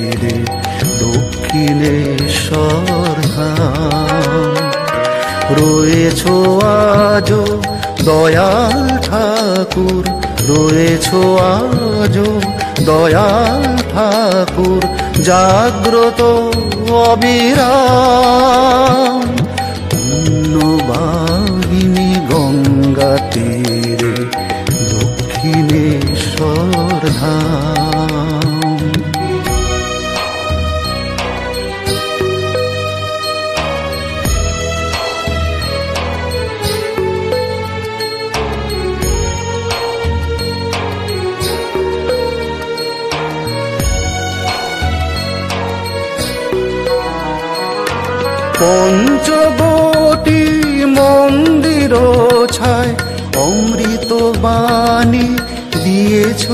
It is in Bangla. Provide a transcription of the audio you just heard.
তীরে দক্ষিণেশ্বর ধাম। রয়েছ আজো দয়াল ঠাকুর, রয়েছ আজো দয়াল ঠাকুর, জাগ্রত অবিরাম। পুণ্যবাহিনী গঙ্গা তীরে দক্ষিণেশ্বর ধাম। পঞ্চবটি মন্দির ছায় অমৃত বাণী দিয়েছ।